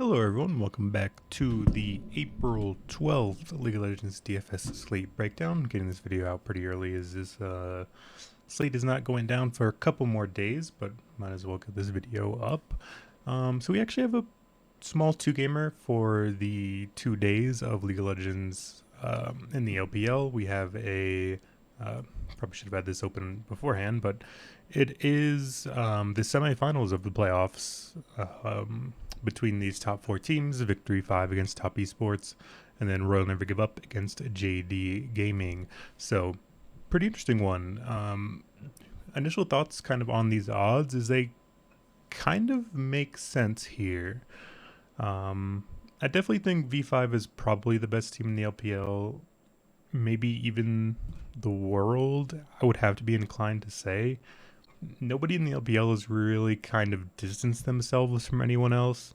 Hello everyone, welcome back to the April 12th League of Legends DFS slate breakdown. Getting this video out pretty early as this slate is not going down for a couple more days, but might as well get this video up. So we actually have a small 2-gamer for the 2 days of League of Legends in the LPL. We have a, probably should have had this open beforehand, but it is the semifinals of the playoffs between these top 4 teams, Victory 5 against Top Esports, and then Royal Never Give Up against JD Gaming. So, pretty interesting one. Initial thoughts kind of on these odds is they kind of make sense here. I definitely think V5 is probably the best team in the LPL, maybe even the world, I would have to be inclined to say. Nobody in the LPL has really kind of distanced themselves from anyone else.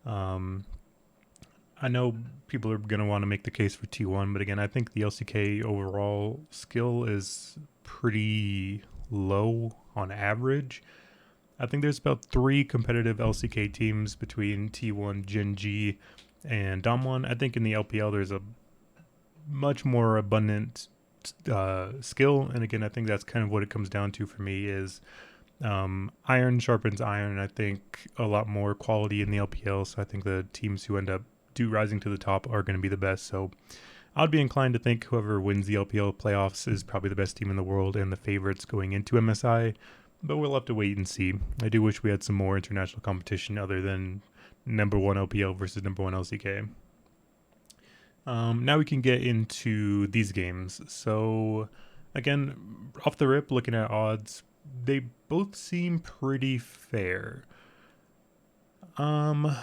I know people are going to want to make the case for T1, but again, I think the LCK overall skill is pretty low on average. I think there's about 3 competitive LCK teams between T1, Gen G, and Damwon. I think in the LPL there's a much more abundant skill, and again, I think that's kind of what it comes down to for me is iron sharpens iron, and I think a lot more quality in the LPL, so I think the teams who end up rising to the top are going to be the best. So I'd be inclined to think whoever wins the LPL playoffs is probably the best team in the world and the favorites going into MSI, but we'll have to wait and see. I do wish we had some more international competition other than number 1 LPL versus number 1 LCK. Now we can get into these games. So again, off the rip, looking at odds, they both seem pretty fair. A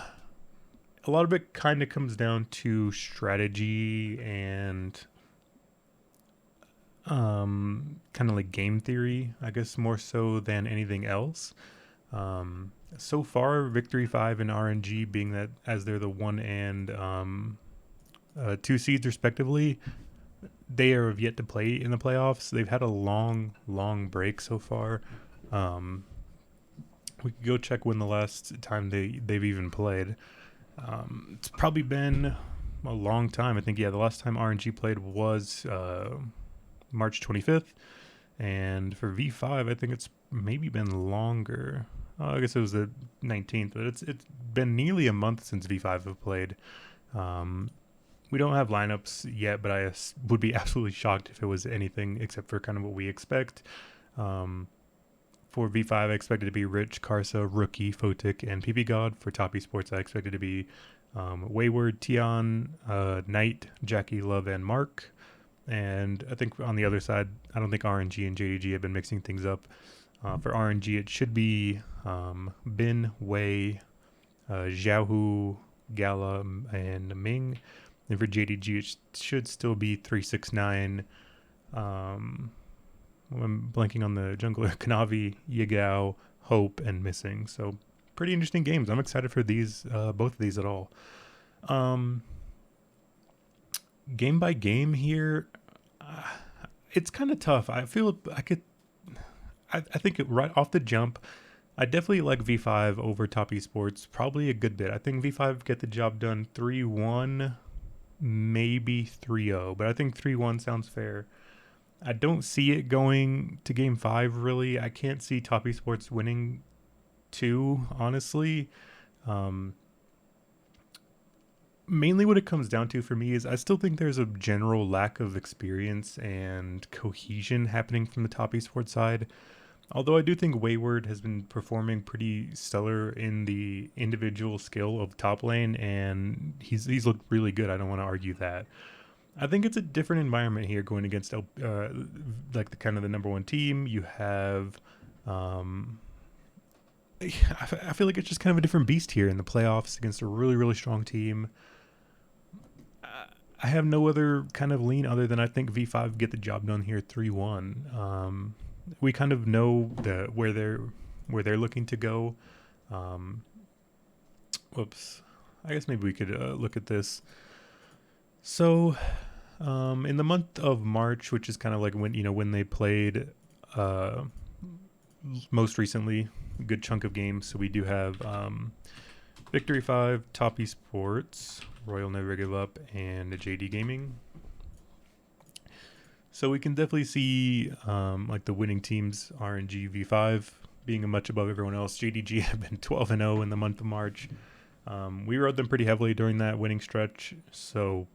lot of it kind of comes down to strategy and kind of like game theory, I guess, more so than anything else. So far, Victory 5 and RNG being that as they're the 1 and 2 seeds respectively, they are yet to play in the playoffs. They've had a long break so far. We could go check when the last time they've even played. It's probably been a long time. I think, the last time RNG played was March 25th. And for V5, I think it's maybe been longer. I guess it was the 19th, but it's been nearly a month since V5 have played. We don't have lineups yet, but I would be absolutely shocked if it was anything except for kind of what we expect. For V5, I expected to be Rich, Karsa, Rookie, Photic, and PP God. For Top Esports, I expected to be Wayward, Tion, Knight, Jackie, Love, and Mark. And I think on the other side, I don't think RNG and JDG have been mixing things up. For RNG, it should be Bin, Wei, Xiaohu, Gala, and Ming. And for JDG, it should still be 369. I'm blanking on the jungler. Kanavi, Yagao, Hope, and Missing. So pretty interesting games. I'm excited for these, both of these at all. Game by game here, it's kind of tough. I feel I think right off the jump, I definitely like V5 over Top Esports, probably a good bit. I think V5 get the job done 3-1, maybe 3-0, but I think 3-1 sounds fair. I don't see it going to game 5, really. I can't see Top Esports winning 2, honestly. Mainly what it comes down to for me is I still think there's a general lack of experience and cohesion happening from the Top Esports side. Although I do think Wayward has been performing pretty stellar in the individual skill of top lane, and he's looked really good. I don't want to argue that. I think it's a different environment here going against like the kind of the number 1 team. You have, I feel like it's just kind of a different beast here in the playoffs against a really strong team. I have no other kind of lean other than I think V5 get the job done here 3-1. We kind of know where they're looking to go. Whoops. I guess maybe we could look at this. So, in the month of March, which is kind of like when they played most recently, a good chunk of games. So we do have Victory 5, Top Esports, Royal Never Give Up, and JD Gaming. So we can definitely see like the winning teams, RNG V5 being much above everyone else. JDG have been 12-0 in the month of March. We rode them pretty heavily during that winning stretch, so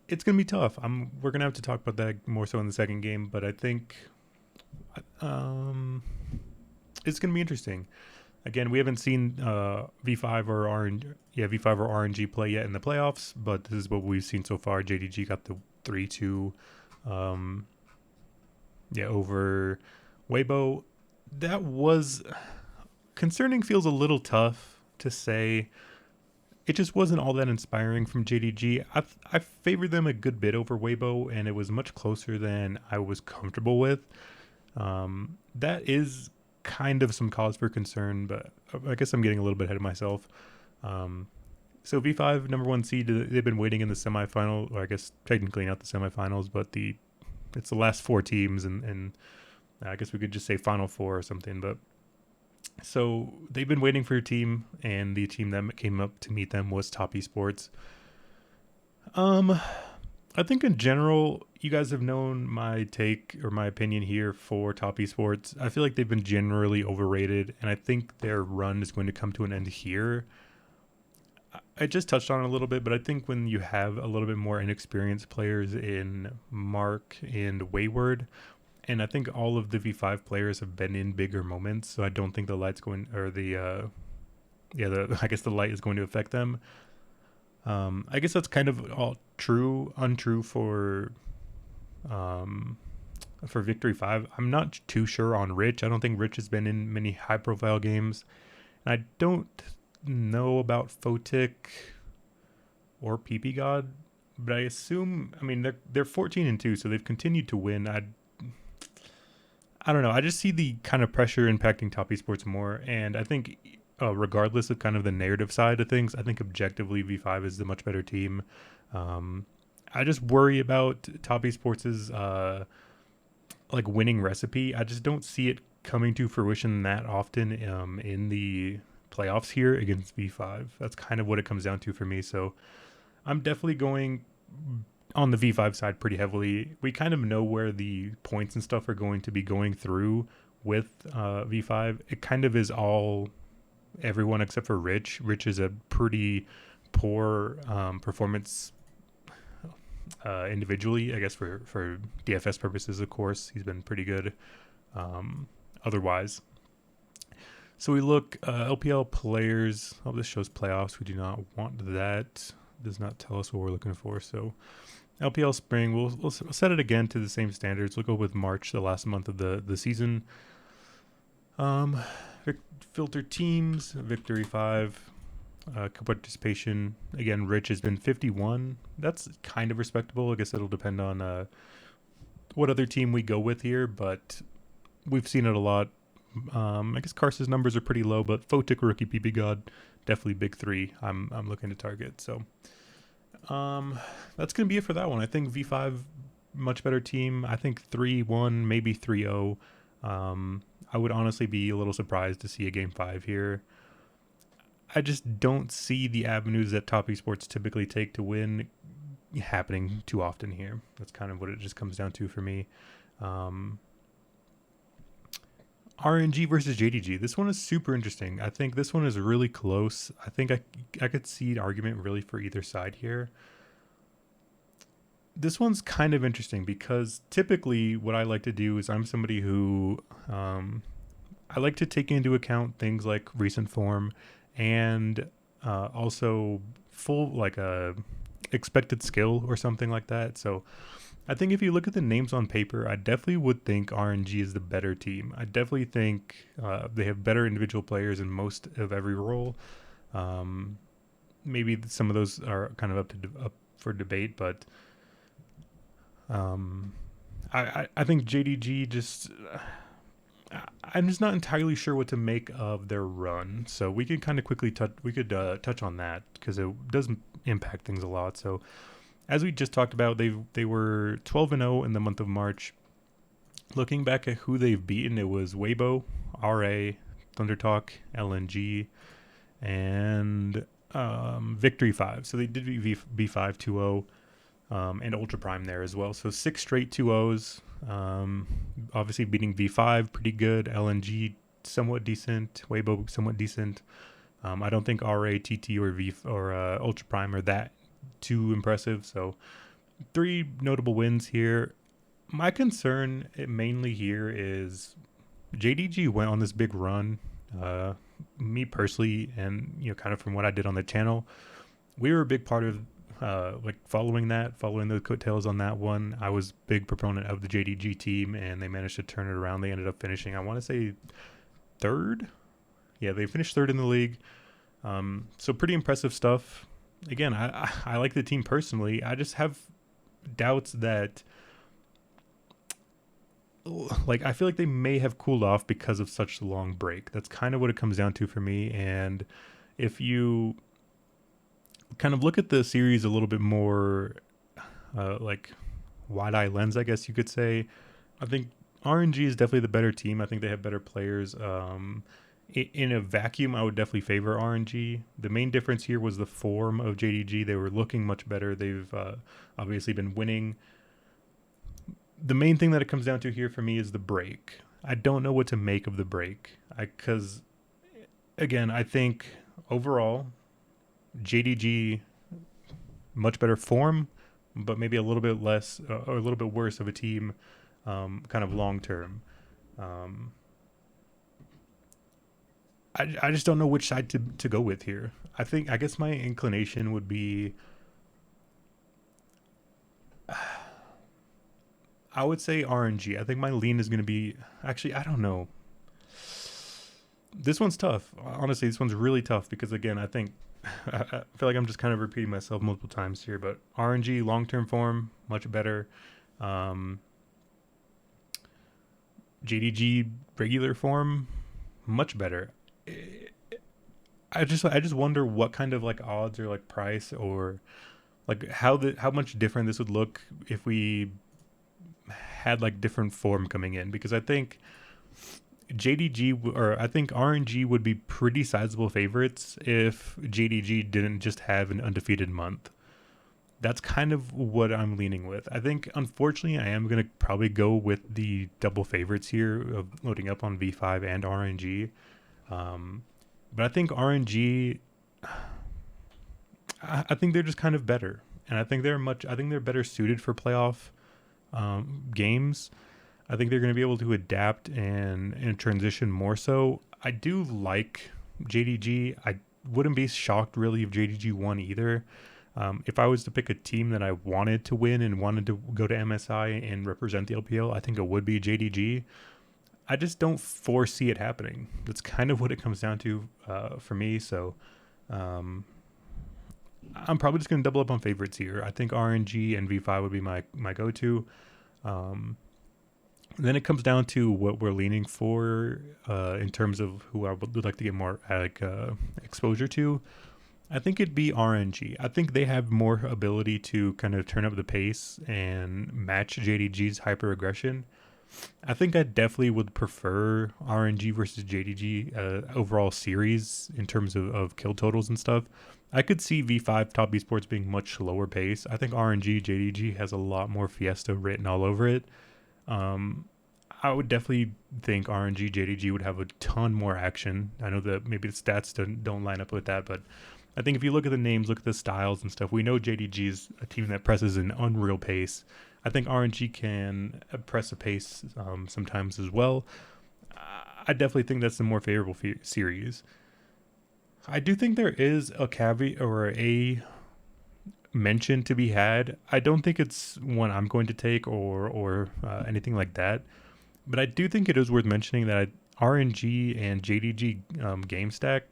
it's going to be tough. We're going to have to talk about that more so in the second game, but I think it's going to be interesting. Again, we haven't seen V5 or RNG play yet in the playoffs, but this is what we've seen so far. JDG got the 3-2 over Weibo. That was concerning, feels a little tough to say. It just wasn't all that inspiring from JDG. I favored them a good bit over Weibo, and it was much closer than I was comfortable with. That is kind of some cause for concern, but I guess I'm getting a little bit ahead of myself. So V5, number 1 seed, they've been waiting in the semifinal, or I guess technically not the semifinals, but it's the last 4 teams, and I guess we could just say Final 4 or something. But so they've been waiting for your team, and the team that came up to meet them was Top Esports. I think in general, you guys have known my take or my opinion here for Top Esports. I feel like they've been generally overrated, and I think their run is going to come to an end here. I just touched on it a little bit, but I think when you have a little bit more inexperienced players in Mark and Wayward, and I think all of the V5 players have been in bigger moments, so I don't think the light's going, or I guess the light is going to affect them. I guess that's kind of all untrue for Victory 5. I'm not too sure on Rich. I don't think Rich has been in many high-profile games, and I don't know about Photic or PP God, but I assume, I mean, they're 14-2, so they've continued to win. I don't know. I just see the kind of pressure impacting Top Esports more, and I think regardless of kind of the narrative side of things, I think objectively V5 is the much better team. I just worry about Top Esports' like winning recipe. I just don't see it coming to fruition that often in the playoffs here against V5. That's kind of what it comes down to for me. So I'm definitely going on the V5 side pretty heavily. We kind of know where the points and stuff are going to be going through with V5. It kind of is all everyone except for Rich. Rich is a pretty poor performance individually, I guess for DFS purposes, of course. He's been pretty good otherwise. So we look, LPL players. Oh, this shows playoffs. We do not want that. Does not tell us what we're looking for. So LPL spring, we'll set it again to the same standards. We'll go with March, the last month of the season. Filter teams, Victory 5, participation. Again, Rich has been 51. That's kind of respectable. I guess it'll depend on what other team we go with here, but we've seen it a lot. I guess Karsa's numbers are pretty low, but Photic, Rookie, PP God, definitely big 3. I'm looking to target. So that's going to be it for that one. I think V5, much better team. I think 3-1, maybe 3-0. I would honestly be a little surprised to see a Game 5 here. I just don't see the avenues that Top Esports typically take to win happening too often here. That's kind of what it just comes down to for me. RNG versus JDG. This one is super interesting. I think this one is really close. I think I could see an argument really for either side here. This one's kind of interesting because typically what I like to do is I'm somebody who I like to take into account things like recent form and also full like a expected skill or something like that. So I think if you look at the names on paper, I definitely would think RNG is the better team. I definitely think they have better individual players in most of every role. Maybe some of those are kind of up for debate, but I think JDG just I'm just not entirely sure what to make of their run. So we could kind of quickly touch on that because it does impact things a lot. So as we just talked about, they were 12-0 in the month of March. Looking back at who they've beaten, it was Weibo, RA, Thundertalk, LNG, and Victory 5. So they did B5 2-0 and Ultra Prime there as well. So 6 straight 2-0s. Obviously beating V5 pretty good. LNG somewhat decent. Weibo somewhat decent. I don't think RA, TT, or Ultra Prime are that too impressive. So 3 notable wins here. My concern mainly here is JDG went on this big run. Me personally, and kind of from what I did on the channel, we were a big part of following the coattails on that one. I was big proponent of the JDG team, and they managed to turn it around. They ended up finishing, I want to say, 3rd. Yeah, they finished 3rd in the league. So pretty impressive stuff. Again, I like the team personally. I just have doubts that, I feel like they may have cooled off because of such a long break. That's kind of what it comes down to for me. And if you kind of look at the series a little bit more wide-eye lens, I guess you could say, I think RNG is definitely the better team. I think they have better players. In a vacuum, I would definitely favor RNG. The main difference here was the form of JDG. They were looking much better. They've obviously been winning. The main thing that it comes down to here for me is the break. I don't know what to make of the break. Because, again, I think overall, JDG, much better form, but maybe a little bit less or a little bit worse of a team kind of long term. I just don't know which side to go with here. I guess my inclination would be, I would say RNG. I think my lean is going to be, actually, I don't know. This one's tough. Honestly, this one's really tough because, again, I think, I feel like I'm just kind of repeating myself multiple times here, but RNG long-term form, much better. JDG regular form, much better. I just wonder what kind of odds or price or how much different this would look if we had different form coming in, because I think RNG would be pretty sizable favorites if JDG didn't just have an undefeated month. That's kind of what I'm leaning with. I think, unfortunately, I am going to probably go with the double favorites here of loading up on V5 and RNG. But I think RNG, I think they're just kind of better. And I think they're better suited for playoff games. I think they're going to be able to adapt and transition more so. I do like JDG. I wouldn't be shocked really if JDG won either. If I was to pick a team that I wanted to win and wanted to go to MSI and represent the LPL, I think it would be JDG. I just don't foresee it happening. That's kind of what it comes down to for me. So I'm probably just going to double up on favorites here. I think RNG and V5 would be my go-to. Then it comes down to what we're leaning for in terms of who I would like to get more exposure to. I think it'd be RNG. I think they have more ability to kind of turn up the pace and match JDG's hyper aggression. I think I definitely would prefer RNG versus JDG overall series in terms of kill totals and stuff. I could see V5 Top Esports being much slower pace. I think RNG JDG has a lot more Fiesta written all over it. I would definitely think RNG JDG would have a ton more action. I know that maybe the stats don't line up with that, but I think if you look at the names, look at the styles and stuff, we know JDG is a team that presses an unreal pace. I think RNG can press a pace sometimes as well. I definitely think that's the more favorable series. I do think there is a caveat or a mention to be had. I don't think it's one I'm going to take or anything like that. But I do think it is worth mentioning that RNG and JDG game stack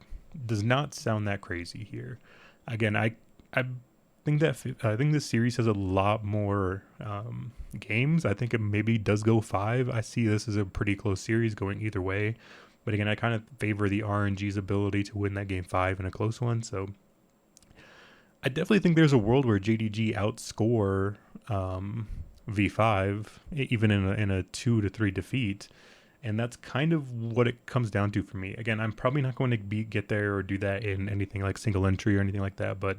does not sound that crazy here. Again, I think this series has a lot more games. I think it maybe does go 5. I see this as a pretty close series going either way. But again, I kind of favor the RNG's ability to win that game 5 in a close one. So I definitely think there's a world where JDG outscore V5 even in a 2-3 defeat. And that's kind of what it comes down to for me. Again, I'm probably not going to get there or do that in anything like single entry or anything like that, but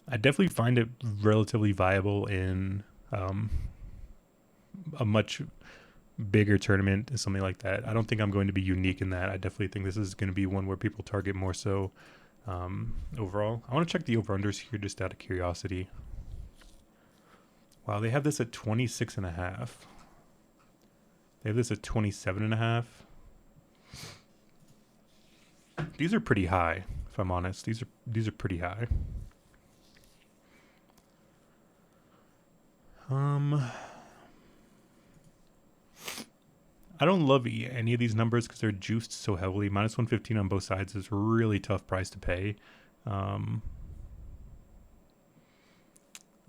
I definitely find it relatively viable in a much bigger tournament and something like that. I don't think I'm going to be unique in that. I definitely think this is going to be one where people target more so overall. I want to check the over-unders here just out of curiosity. Wow, they have this at 26.5. They have this at 27.5. These are pretty high, if I'm honest. These are pretty high. I don't love any of these numbers because they're juiced so heavily. Minus 115 on both sides is a really tough price to pay. I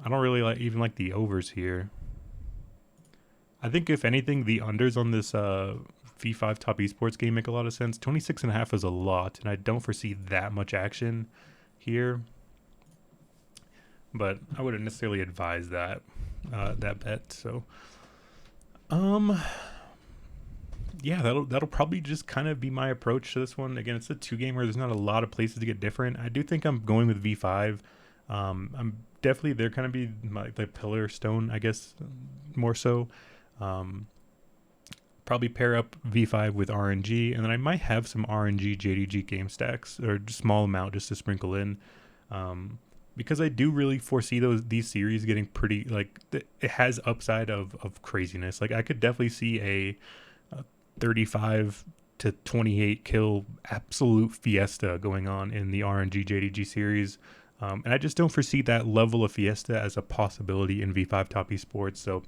don't really even like the overs here. I think if anything, the unders on this V5 top esports game make a lot of sense. 26.5 is a lot, and I don't foresee that much action here. But I wouldn't necessarily advise that that bet. So, yeah, that'll probably just kind of be my approach to this one. Again, it's a 2-gamer. There's not a lot of places to get different. I do think I'm going with V5. I'm definitely, they're kind of be the pillar stone, I guess, more so. Probably pair up V5 with RNG, and then I might have some RNG JDG game stacks, or a small amount just to sprinkle in. Because I do really foresee these series getting pretty, like, it has upside of craziness. Like, I could definitely see a 35 to 28 kill absolute fiesta going on in the RNG JDG series. And I just don't foresee that level of fiesta as a possibility in V5 Top Esports. So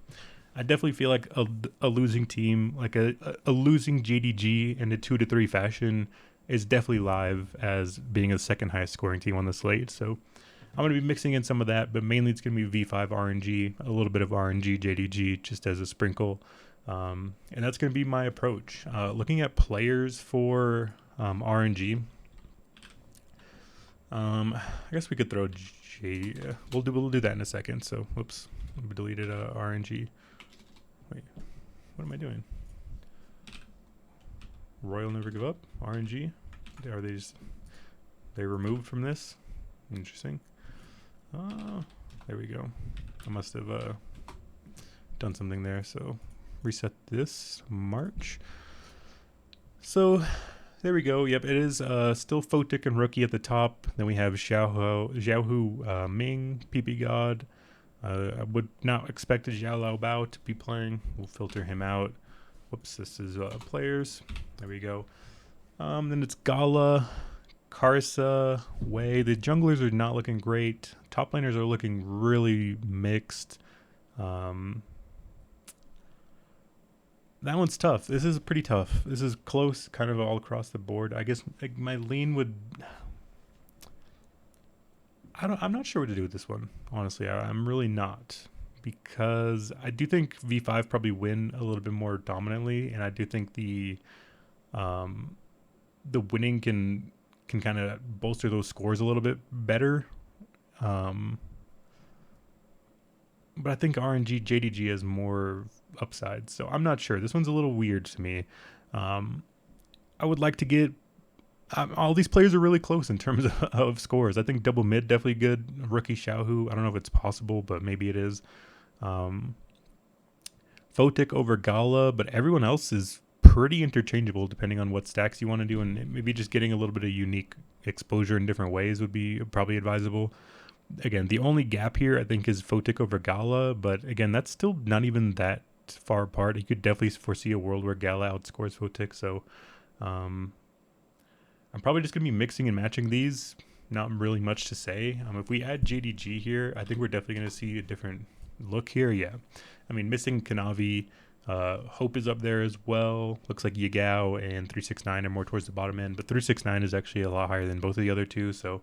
I definitely feel like a losing team, like a losing JDG in a 2 to 3 fashion is definitely live as being the second highest scoring team on the slate. So I'm going to be mixing in some of that, but mainly it's going to be V5 RNG, a little bit of RNG JDG just as a sprinkle. And that's going to be my approach. Looking at players for RNG, I guess we could throw we'll do that in a second. So, whoops, I deleted RNG. Wait, what am I doing? Royal Never Give Up, RNG. Are they removed from this? Interesting. There we go. I must have done something there. So reset this March. So there we go. Yep, it is still Photic and Rookie at the top. Then we have Xiaohu Ming, PP God. I would not expect a Xiao Lao Bao to be playing. We'll filter him out. Whoops, this is players. There we go. Then it's Gala, Karsa, Wei. The junglers are not looking great. Top laners are looking really mixed. That one's tough. This is pretty tough. This is close kind of all across the board. I guess my lean would... I'm not sure what to do with this one, honestly. I'm really not, because I do think V5 probably win a little bit more dominantly, and I do think the winning can kind of bolster those scores a little bit better. But I think RNG JDG has more upside, so I'm not sure. This one's a little weird to me. I would like to get... all these players are really close in terms of scores. I think double mid definitely good. Rookie Xiaohu, I don't know if it's possible, but maybe it is. Photic over Gala, but everyone else is pretty interchangeable depending on what stacks you want to do, and maybe just getting a little bit of unique exposure in different ways would be probably advisable. Again, the only gap here I think is Photic over Gala, but again, that's still not even that far apart. You could definitely foresee a world where Gala outscores Photic, so I'm probably just going to be mixing and matching these. Not really much to say. If we add JDG here, I think we're definitely going to see a different look here. Yeah. I mean, missing Kanavi. Hope is up there as well. Looks like Yagao and 369 are more towards the bottom end, but 369 is actually a lot higher than both of the other two. So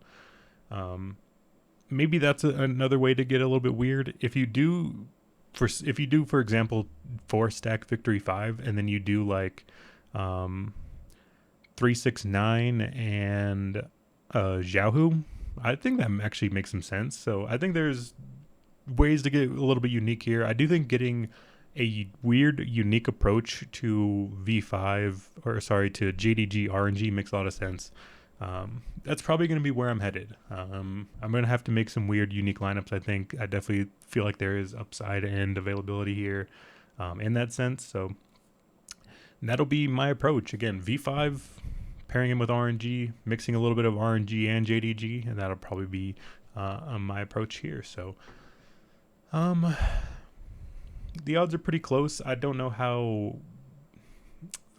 maybe that's another way to get a little bit weird. If you do, for example, 4-stack Victory 5, and then you do like 369 and Xiaohu, I think that actually makes some sense. So I think there's ways to get a little bit unique here. I do think getting a weird, unique approach to V5, or sorry, to JDG RNG makes a lot of sense. That's probably going to be where I'm headed. I'm going to have to make some weird, unique lineups. I think I definitely feel like there is upside and availability here in that sense. So that'll be my approach. Again, V5, pairing him with RNG, mixing a little bit of RNG and JDG, and that'll probably be my approach here. So the odds are pretty close. I don't know how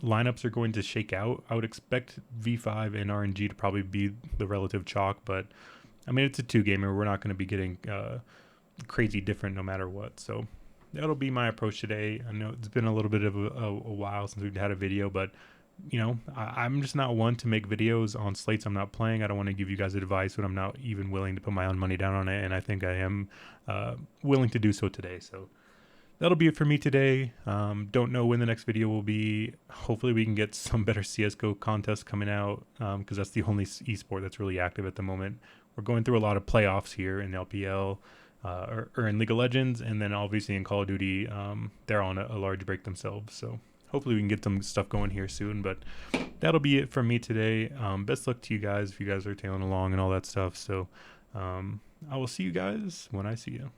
lineups are going to shake out. I would expect V5 and RNG to probably be the relative chalk, but I mean, it's a 2-gamer. We're not going to be getting crazy different no matter what. So that'll be my approach today. I know it's been a little bit of a while since we've had a video, but you know, I'm just not one to make videos on slates I'm not playing. I don't want to give you guys advice when I'm not even willing to put my own money down on it, and I think I am willing to do so today. So that'll be it for me today. Don't know when the next video will be. Hopefully we can get some better CSGO contests coming out, because that's the only esport that's really active at the moment. We're going through a lot of playoffs here in LPL or in League of Legends, and then obviously in Call of Duty, they're on a large break themselves. So hopefully we can get some stuff going here soon, but that'll be it from me today. Best luck to you guys if you guys are tailing along and all that stuff. So I will see you guys when I see you.